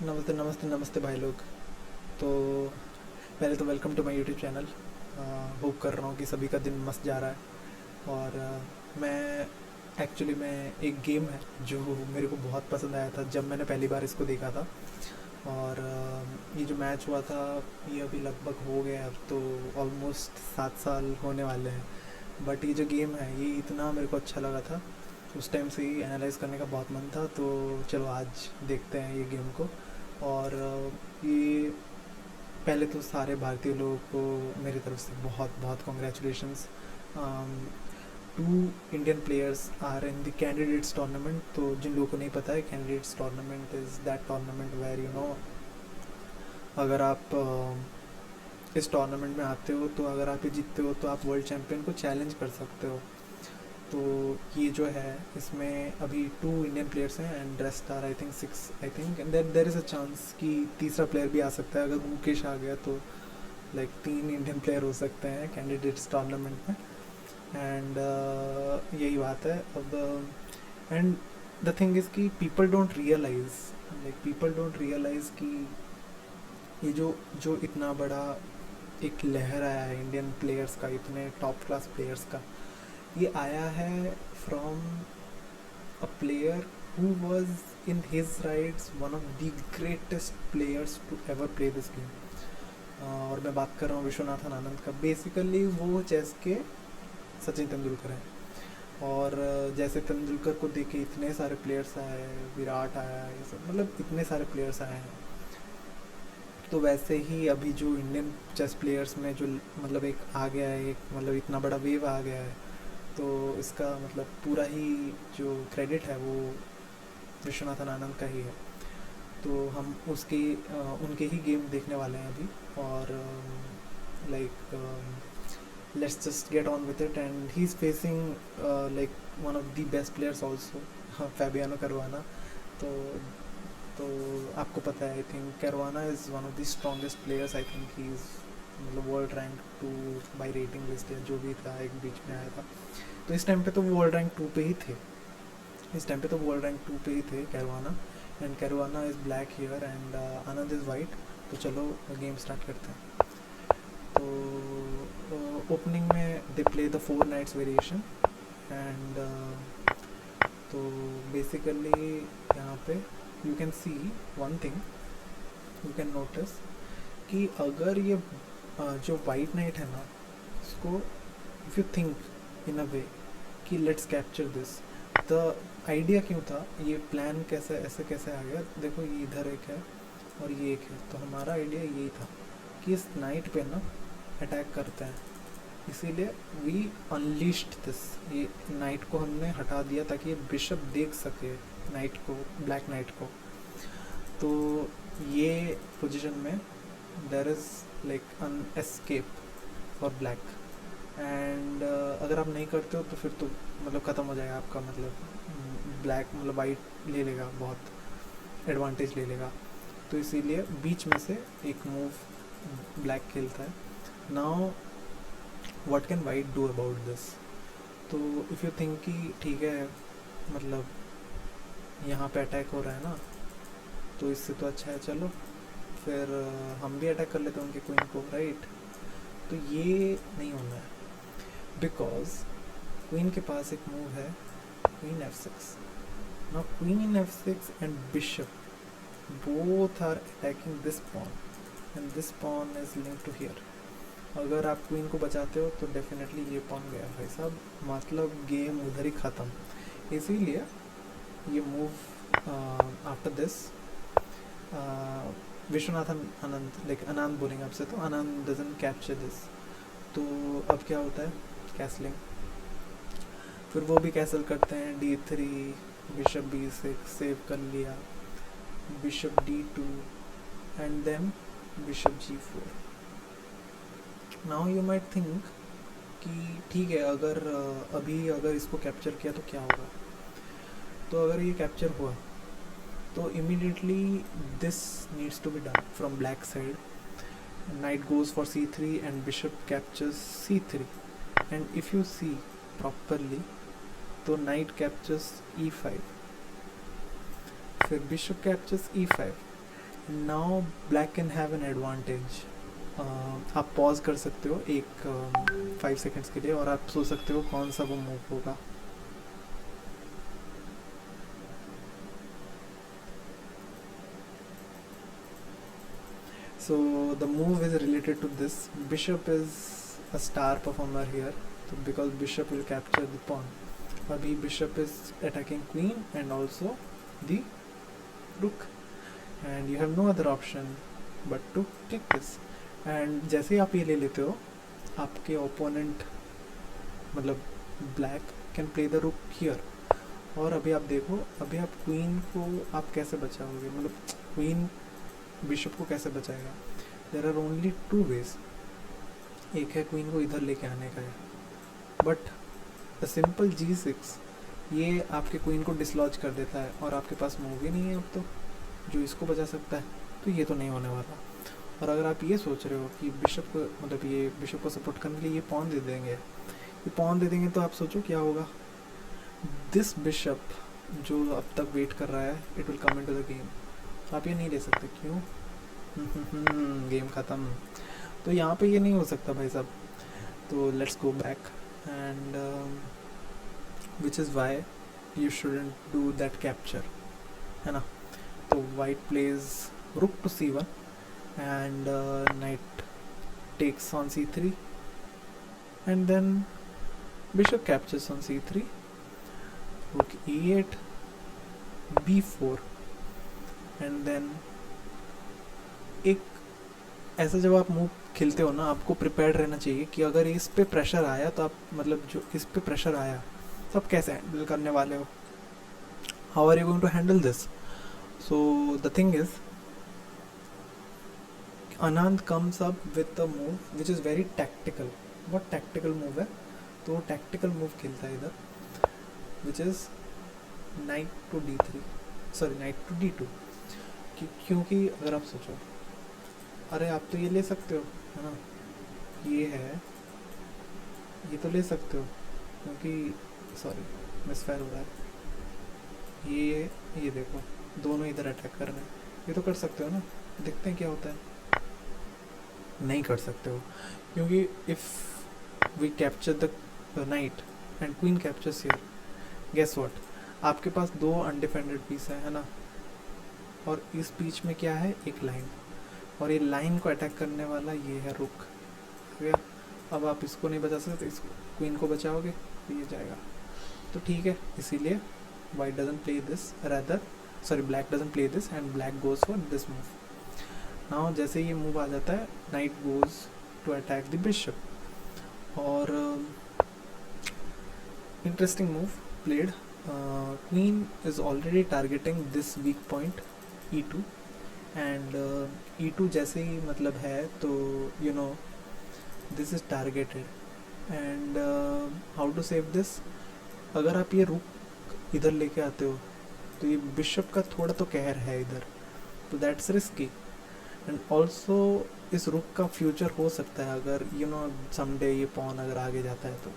नमस्ते नमस्ते नमस्ते भाई लोग। तो पहले तो welcome to my YouTube channel. Hope कर रहा हूँ कि सभी का दिन मस्त जा रहा है। और मैं एक्चुअली मैं एक गेम है जो मेरे को बहुत पसंद आया था जब मैंने पहली बार इसको देखा था। और ये जो मैच हुआ था ये अभी लगभग हो गया, अब तो ऑलमोस्ट 7 साल होने वाले हैं। बट ये जो गेम है ये इतना मेरे को अच्छा लगा था, उस टाइम से ही एनालाइज करने का बहुत मन था। तो चलो आज देखते हैं ये गेम को। और ये पहले तो सारे भारतीय लोगों को मेरी तरफ से बहुत बहुत congratulations. Two Indian players are in the Candidates Tournament. तो जिन लोगों को नहीं पता है, Candidates Tournament is that tournament where अगर आप इस टूर्नामेंट में आते हो तो अगर आप ये जीतते हो तो आप वर्ल्ड चैम्पियन को चैलेंज कर सकते हो। तो ये जो है इसमें अभी 2 इंडियन प्लेयर्स हैं and rest are I think 6। I think there is a chance कि तीसरा प्लेयर भी आ सकता है। अगर मुकेश आ गया तो लाइक 3 इंडियन प्लेयर हो सकते हैं कैंडिडेट्स टूर्नामेंट में। एंड यही बात है अब। एंड द थिंग इज़ कि पीपल डोंट रियलाइज कि ये जो जो इतना बड़ा एक लहर आया है इंडियन प्लेयर्स का, इतने टॉप क्लास प्लेयर्स का, ये आया है from a player who was in his rights one of the greatest players to ever play this game. और मैं बात कर रहा हूँ विश्वनाथन आनंद का। बेसिकली वो चेस के सचिन तेंदुलकर हैं। और जैसे तेंदुलकर को देखे इतने सारे प्लेयर्स आए, विराट आया, ये सब मतलब इतने सारे प्लेयर्स आए हैं। तो वैसे ही अभी जो इंडियन चेस प्लेयर्स में जो मतलब एक आ गया है, एक मतलब इतना बड़ा वेव आ गया है, तो इसका मतलब पूरा ही जो क्रेडिट है वो विश्वनाथन आनंद का ही है। तो हम उसके उनके ही गेम देखने वाले हैं अभी। और like let's just get on with it. And he is facing like one of the best players also, Fabiano Caruana. तो तो आपको पता है, I think Caruana is one of the strongest players. I think he is मतलब world rank 2 by rating list या जो भी था, एक बीच में आया था। तो इस टाइम पे तो वो वर्ल्ड रैंक 2 पे ही थे। Caruana. And Caruana is black here and Anand is white. तो चलो गेम स्टार्ट करते हैं। तो ओपनिंग में they play the 4 knights variation. And तो बेसिकली यहाँ पे you can see one thing, you can notice कि अगर ये जो वाइट नाइट है ना, इसको if you think in a way कि let's capture this, the idea क्यों था, ये प्लान कैसे ऐसे कैसे आ गया। देखो ये इधर एक है और ये एक है, तो हमारा आइडिया यही था कि इस नाइट पे ना अटैक करते हैं। इसीलिए वी अनलिश्ड दिस, ये नाइट को हमने हटा दिया ताकि ये बिशप देख सके नाइट को, ब्लैक नाइट को। तो ये पोजीशन में there is like an escape for black. And अगर आप नहीं करते हो तो फिर तो मतलब ख़त्म हो जाएगा आपका, मतलब ब्लैक मतलब वाइट ले लेगा, बहुत एडवांटेज ले लेगा। तो इसीलिए बीच में से एक मूव ब्लैक खेलता है। Now what can white do about this. तो इफ़ यू थिंक कि ठीक है मतलब यहाँ पे अटैक हो रहा है ना, तो इससे तो अच्छा है चलो फिर हम भी अटैक कर लेते हैं उनके क्वीन को, राइट। तो ये नहीं होना है, बिकॉज क्वीन के पास एक मूव है queen f6। Now queen f6 and bishop both are attacking this pawn and this pawn is linked to here। अगर आप क्वीन को बचाते हो तो डेफिनेटली ये पॉन गया भाई साहब, मतलब गेम उधर ही ख़त्म। इसीलिए ये move after this Viswanathan Anand, like Anand बोलेंगे आपसे, तो आनंद डजंट कैप्चर दिस। तो अब क्या होता है, कैसलिंग। फिर वो भी कैसल करते हैं d3, बिशप b6 सेव कर लिया, bishop d2 and then bishop g4। Now you might think कि ठीक है अगर अभी अगर इसको कैप्चर किया तो क्या होगा। तो अगर ये कैप्चर हुआ तो immediately this needs to be done from black side. knight goes for c3 and bishop captures c3, and if you see properly तो knight captures e5, फिर bishop captures e5, now black can have an advantage. आप pause कर सकते हो एक 5 seconds के लिए और आप सोच सकते हो कौन सा वो मूव होगा. So the move is related to this. Bishop is a star performer here, so because bishop will capture the pawn. Abhi bishop is attacking queen and also the rook, and you have no other option but to take this. And जैसे ही आप ये ले लेते हो, आपके opponent मतलब black can play the rook here. और अभी आप देखो, अभी आप क्वीन को आप कैसे बचाओगे, मतलब क्वीन बिशप को कैसे बचाएगा. There are only 2 ways. एक है क्वीन को इधर लेके आने का है, बट द सिंपल G6 ये आपके क्वीन को डिसलॉज कर देता है और आपके पास मूव ही नहीं है अब तो जो इसको बचा सकता है, तो ये तो नहीं होने वाला. और अगर आप ये सोच रहे हो कि बिशप को मतलब ये बिशप को सपोर्ट करने के लिए ये पॉन दे देंगे, ये पॉन दे देंगे, तो आप सोचो क्या होगा. दिस बिशप जो अब तक वेट कर रहा है, it will come into the game. आप ये नहीं ले सकते. क्यों? गेम ख़त्म. तो यहाँ पे ये नहीं हो सकता भाई साहब. तो let's go back and which is why you shouldn't do that capture, है ना. तो white plays rook to C1 and knight takes on C3 and then bishop captures on C3, rook E8, B4 and then एक ऐसा जब आप move खेलते हो ना, आपको प्रिपेयर्ड रहना चाहिए कि अगर इस पे प्रेशर आया तो आप मतलब जो इस पे प्रेशर आया तो आप कैसे हैंडल करने वाले हो. How are you going to handle this. So the thing is Anand comes up with a move which is very tactical. बहुत टैक्टिकल मूव है. तो टैक्टिकल मूव खेलता है इधर, which is knight to D3, sorry knight to D2. क्योंकि अगर आप सोचो, अरे आप तो ये ले सकते हो, है ना, ये है, ये तो ले सकते हो क्योंकि सॉरी मिसफायर हो रहा है. ये देखो दोनों इधर अटैक कर रहे हैं, ये तो कर सकते हो ना. देखते हैं क्या होता है. नहीं कर सकते हो क्योंकि if we capture the knight and queen captures here, guess what, आपके पास 2 अनडिफेंडेड पीस है ना. और इस बीच में क्या है, एक लाइन, और ये लाइन को अटैक करने वाला ये है रुक. अब आप इसको नहीं बचा सकते, इसको क्वीन को बचाओगे तो ये जाएगा. तो ठीक है, इसीलिए white doesn't play this, rather sorry black doesn't play this and black goes for this move. Now जैसे ये मूव आ जाता है, knight goes to attack the bishop. और interesting move played. Queen is already targeting this weak point E2 and E2 जैसे ही मतलब है तो you know this is targeted. And how to save this. अगर आप ये रुक इधर लेके आते हो तो ये बिशप का थोड़ा तो कहर है इधर, तो दैट्स रिस्की. एंड ऑल्सो इस रुक का फ्यूचर हो सकता है अगर यू नो समडे ये पॉन अगर आगे जाता है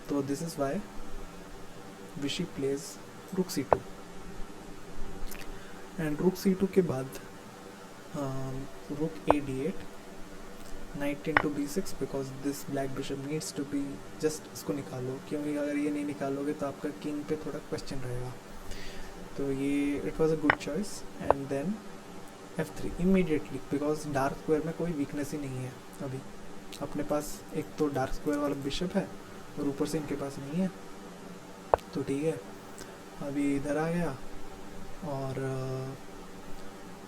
तो दिस इज़ वाई विशी प्लेज रुक C2. एंड रुक C2 के बाद rook A D8, knight into B6 because this black bishop needs to be just, इसको निकालो क्योंकि अगर ये नहीं निकालोगे तो आपका किंग पे थोड़ा क्वेश्चन रहेगा. तो ये it was a good choice. And then F3 immediately because dark square में कोई वीकनेस ही नहीं है. अभी अपने पास एक तो डार्क स्क्वायर वाला बिशप है और ऊपर से इनके पास नहीं है, तो ठीक है. अभी इधर आ गया और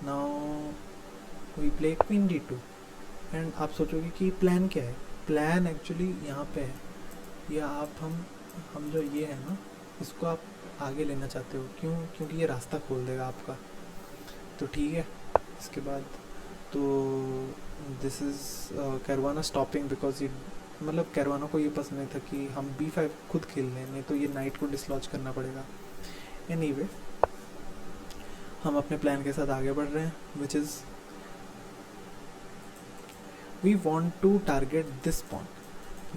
now we play queen D2. And आप सोचोगे कि प्लान क्या है. प्लान एक्चुअली यहाँ पे है, या आप हम जो ये है ना, इसको आप आगे लेना चाहते हो. क्यों? क्योंकि ये रास्ता खोल देगा आपका. तो ठीक है, इसके बाद तो दिस इज़ कैरवाना स्टॉपिंग बिकॉज ये मतलब कैरवाना को ये पसंद नहीं था कि हम B5 खुद खेल लें, नहीं तो ये नाइट को डिसलॉज करना पड़ेगा. एनीवे हम अपने प्लान के साथ आगे बढ़ रहे हैं, which is we want to target this pawn.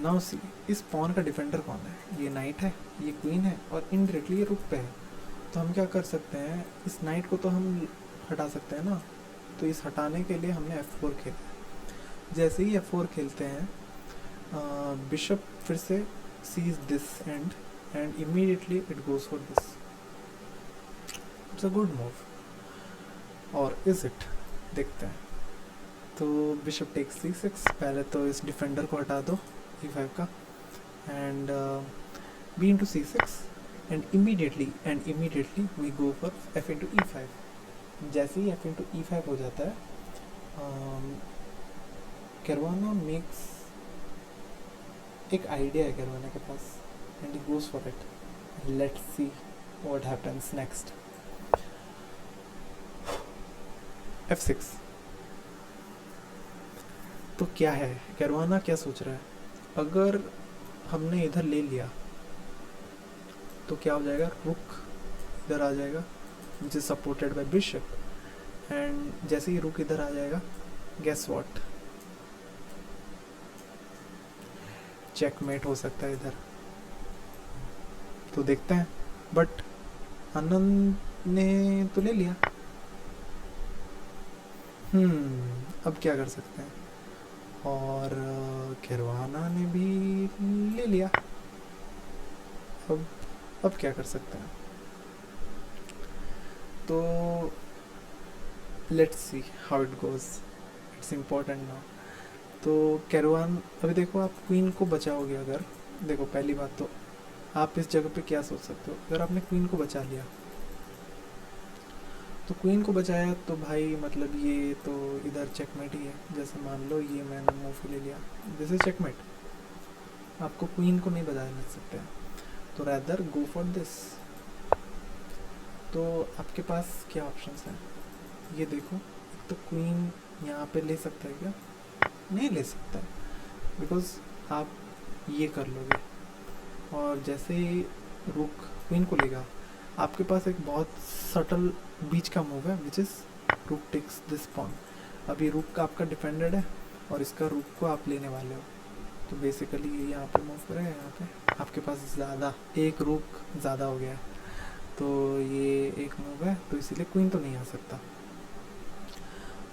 Now see, इस पॉन का डिफेंडर कौन है. ये नाइट है, ये क्वीन है और इनडायरेक्टली ये रुक पे है. तो हम क्या कर सकते हैं, इस नाइट को तो हम हटा सकते हैं ना. तो इस हटाने के लिए हमने F4 खेला। जैसे ही F4 खेलते हैं बिशप फिर से sees this and and immediately it goes for this. It's a good move. और इज इट, देखते हैं। तो बिशप टेक्स C6, पहले तो इस डिफेंडर को हटा दो E5 का, and B into C6 and immediately we go for F into E5। जैसे ही F into E5 हो जाता है कैरुआना मेक्स, एक आइडिया है कैरुआना के पास, and he goes for it. Let's see what happens next. F6। तो क्या है, कैरुआना क्या सोच रहा है? अगर हमने इधर ले लिया तो क्या हो जाएगा, रुक इधर आ जाएगा which is supported by bishop, and जैसे ही रुक इधर आ जाएगा, गेस व्हाट, चेकमेट हो सकता है इधर। तो देखते हैं, बट आनंद ने तो ले लिया। अब क्या कर सकते हैं? और कैरुआना ने भी ले लिया। अब क्या कर सकते हैं? तो let's see how it goes, it's important now. तो कैरुआन, अभी देखो आप क्वीन को बचाओगे अगर, देखो पहली बात तो आप इस जगह पे क्या सोच सकते हो, अगर आपने क्वीन को बचा लिया तो क्वीन को बचाया तो भाई मतलब ये तो इधर चेकमेट ही है। जैसे मान लो ये मैंने मूव ले लिया, दिस इज चेकमेट, आपको क्वीन को नहीं बचा सकते हैं, तो रैदर गो फॉर दिस। तो आपके पास क्या ऑप्शंस हैं ये देखो। एक तो क्वीन यहाँ पे ले सकता है क्या? नहीं ले सकता है, बिकॉज आप ये कर लोगे, और जैसे ही रुक क्वीन को लेगा, आपके पास एक बहुत सटल बीच का मूव है which is rook takes this pawn. अभी रुक का आपका डिफेंडेड है और इसका रुक को आप लेने वाले हो, तो बेसिकली ये यहाँ पे मूव करेगा, यहाँ पे आपके पास ज़्यादा एक रुक ज़्यादा हो गया है, तो ये एक मूव है, तो इसीलिए क्वीन तो नहीं आ सकता।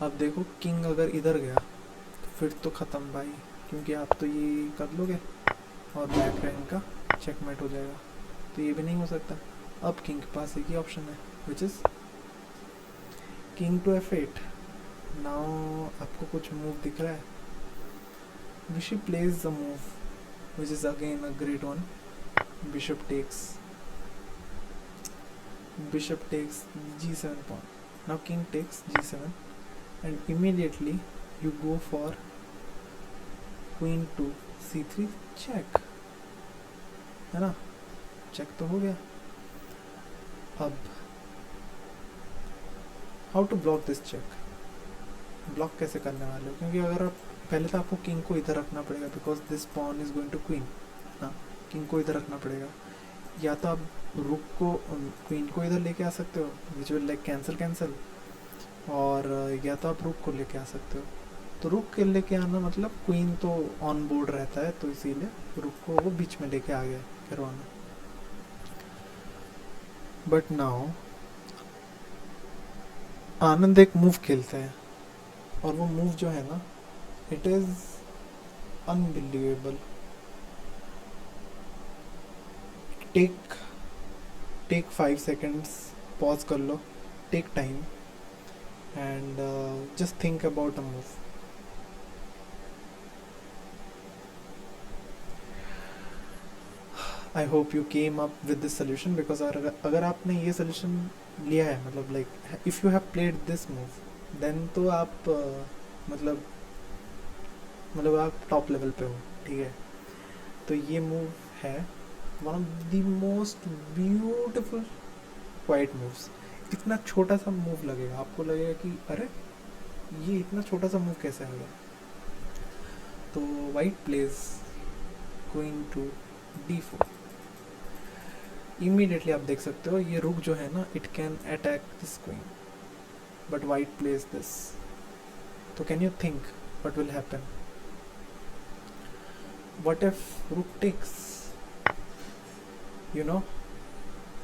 अब देखो किंग अगर इधर गया तो फिर तो ख़त्म भाई, क्योंकि आप तो ये कर लोगे और बैक रैंक का चेकमेट हो जाएगा, तो ये भी नहीं हो सकता। अब किंग के पास एक ही ऑप्शन है which is king to F8। Now आपको कुछ मूव दिख रहा है, bishop plays the move which is again a great one. Bishop takes G7 pawn। Now king takes G7 and immediately you go for queen to C3 check, है ना, check तो हो गया। अब how to block this check, block कैसे करने वाले हो? क्योंकि अगर आप पहले तो आपको किंग को इधर रखना पड़ेगा, because this pawn is going to queen, हाँ किंग को इधर रखना पड़ेगा, या तो आप रुक को क्वीन को इधर लेके आ सकते हो विच विल लाइक कैंसिल, और या तो आप रुक को लेके आ सकते हो। तो रुक के लेके आना मतलब क्वीन तो ऑन बोर्ड रहता है, तो इसीलिए रुक को वो बीच में लेके आ गया कैरुआना। बट नाउ आनंद एक मूव खेलते हैं, और वो मूव जो है ना, it is unbelievable. Take 5 seconds, pause कर लो, take time and just think about a move. I hope you came up with this solution, because अगर आपने ये सोल्यूशन लिया है, मतलब like if you have played this move then तो आप मतलब आप टॉप लेवल पे हो, ठीक है। तो ये मूव है one of the most beautiful quite moves. इतना छोटा सा मूव लगेगा, आपको लगेगा कि अरे ये इतना छोटा सा मूव कैसे आ गया। तो white plays queen to D4। Immediately आप देख सकते हो ये रुक जो है ना, it can attack this queen, but white plays this. तो can you think what will happen? What if rook takes? You know,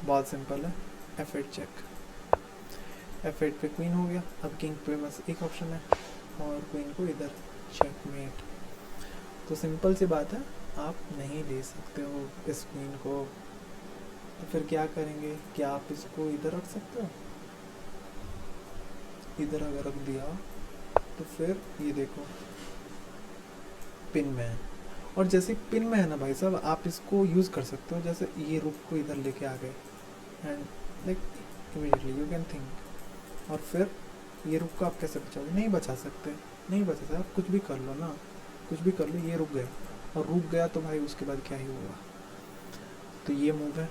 बहुत सिंपल है, F8 चेक। F8 पे क्वीन हो गया, अब किंग पे बस एक ऑप्शन है और क्वीन को इधर चेकमेट। तो सिंपल सी बात है, आप नहीं ले सकते हो इस क्वीन को। तो फिर क्या करेंगे, क्या आप इसको इधर रख सकते हो? इधर अगर रख दिया तो फिर ये देखो पिन में है, और जैसे पिन में है ना भाई साहब, आप इसको यूज़ कर सकते हो। जैसे ये रुक को इधर लेके आ गए and like immediately you can think. और फिर ये रुक को आप कैसे बचाओगे? नहीं बचा सकते, नहीं बचा सकते। आप कुछ भी कर लो ना, कुछ भी कर लो, ये रुक गया, और रुक गया तो भाई उसके बाद क्या ही होगा। तो ये मूव है,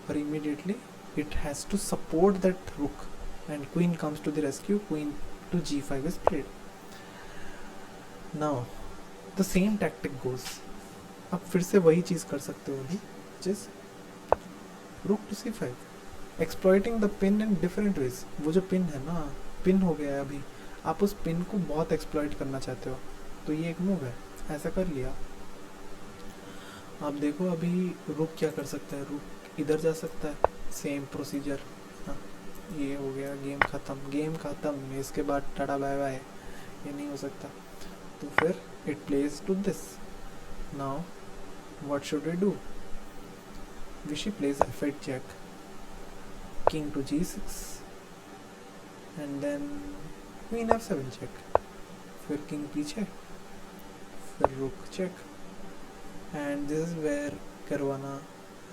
और immediately it has to support that rook and queen comes to the rescue, queen to g5 is played. Now the same tactic goes, आप फिर से वही चीज़ कर सकते हो अभी, जिस rook to c5, exploiting the pin in different ways. वो जो पिन है ना, पिन हो गया है अभी, आप उस पिन को बहुत एक्सप्लॉइट करना चाहते हो, तो ये एक मूव है, ऐसा कर लिया। आप देखो अभी रुक क्या कर सकता है, रुक इधर जा सकता है, सेम प्रोसीजर। हाँ, ये हो गया, गेम ख़त्म, गेम ख़त्म। इसके बाद टाटा बाय बाय, ये नहीं हो सकता। तो फिर it plays to this. Now what should we do? Vishy plays f8 check, king to g6 and then queen f7 check, फिर किंग पीछे, फिर rook check, and this is where Caruana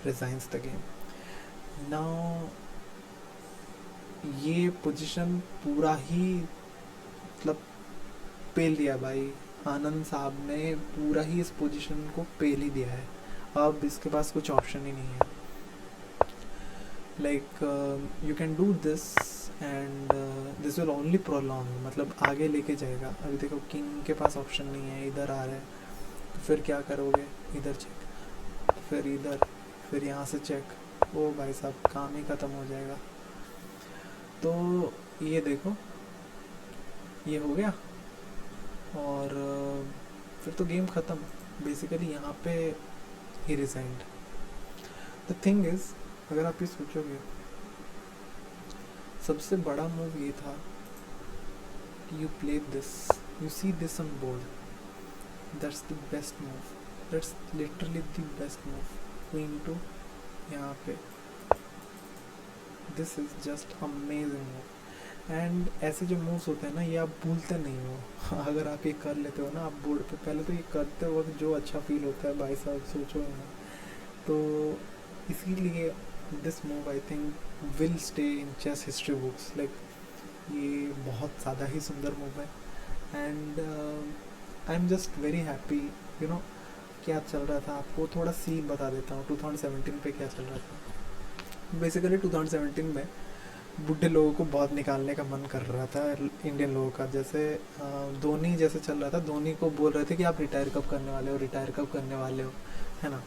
resigns the game. Now ये position पूरा ही मतलब पेल दिया भाई, आनंद साहब ने पूरा ही इस पोजीशन को पेल ही दिया है। अब इसके पास कुछ ऑप्शन ही नहीं है। Like you can do this and this will only prolong, मतलब आगे लेके जाएगा। अभी देखो किंग के पास ऑप्शन नहीं है, इधर आ रहा है, तो फिर क्या करोगे? इधर चेक, फिर इधर, फिर यहाँ से चेक। ओ भाई साहब, काम ही ख़त्म हो जाएगा। तो ये देखो, ये हो गया, और फिर तो गेम ख़त्म बेसिकली। यहाँ पे ही रिजाइंड। द थिंग इज़, अगर आप ये सोचोगे, सबसे बड़ा मूव ये था कि you play this, you see this on board, that's the best move, that's literally the best move. Queen to यहाँ पे, this is just amazing move. And ऐसे जो मूव्स होते हैं ना, ये आप भूलते नहीं हो। अगर आप ये कर लेते हो ना, आप बोर्ड पे, पहले तो ये करते वक्त जो अच्छा फील होता है भाई साहब, सोचो ना। तो इसीलिए this move I think will stay in chess history books. Like ये बहुत ज़्यादा ही सुंदर मूव है, and I am just very happy. You know क्या चल रहा था, आपको थोड़ा सीन बता देता हूँ 2017 पे क्या चल रहा था। बेसिकली 2017 में बूढ़े लोगों को बहुत निकालने का मन कर रहा था, इंडियन लोगों का। जैसे धोनी जैसे चल रहा था, धोनी को बोल रहे थे कि आप रिटायर कब करने वाले हो, रिटायर कब करने वाले हो, है ना।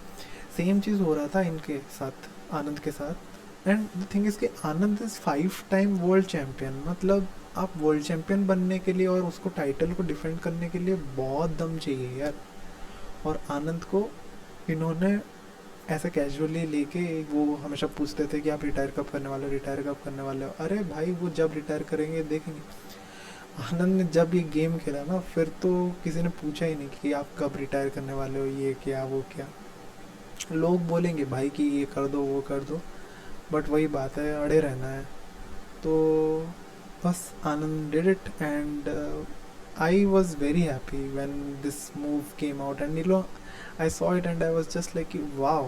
सेम चीज़ हो रहा था इनके साथ, आनंद के साथ। एंड द थिंग इज़ कि आनंद इज़ 5 टाइम वर्ल्ड चैम्पियन। मतलब आप वर्ल्ड चैम्पियन बनने के लिए और उसको टाइटल को डिफेंड करने के लिए बहुत दम चाहिए यार। और आनंद को इन्होंने ऐसे कैजुअली लेके, वो हमेशा पूछते थे कि आप रिटायर कब करने वाले हो, रिटायर कब करने वाले हो। अरे भाई, वो जब रिटायर करेंगे देखेंगे। आनंद ने जब ये गेम खेला ना, फिर तो किसी ने पूछा ही नहीं कि आप कब रिटायर करने वाले हो, ये क्या वो क्या। लोग बोलेंगे भाई कि ये कर दो वो कर दो, बट वही बात है, अड़े रहना है। तो बस Anand did it, and I was very happy when this move came out, and you know I saw it and I was just like wow,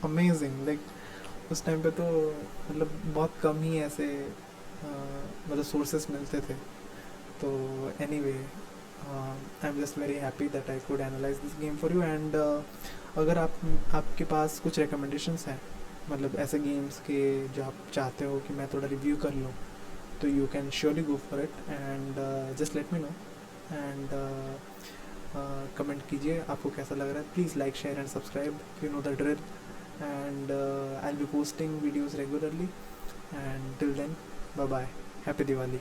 amazing. Like उस टाइम पे तो मतलब बहुत कम ही ऐसे मतलब सोर्सेस मिलते थे। तो anyway, I'm just very happy that I could analyze this game for you, and अगर आपके पास कुछ recommendations हैं, मतलब ऐसे गेम्स के जो आप चाहते हो कि मैं थोड़ा रिव्यू कर लूँ, तो you can surely go for it, and just let me know. And comment कीजिए आपको कैसा लग रहा है। Please like, share and subscribe, you know the drill. And I will be posting videos regularly, and till then bye bye, happy Diwali.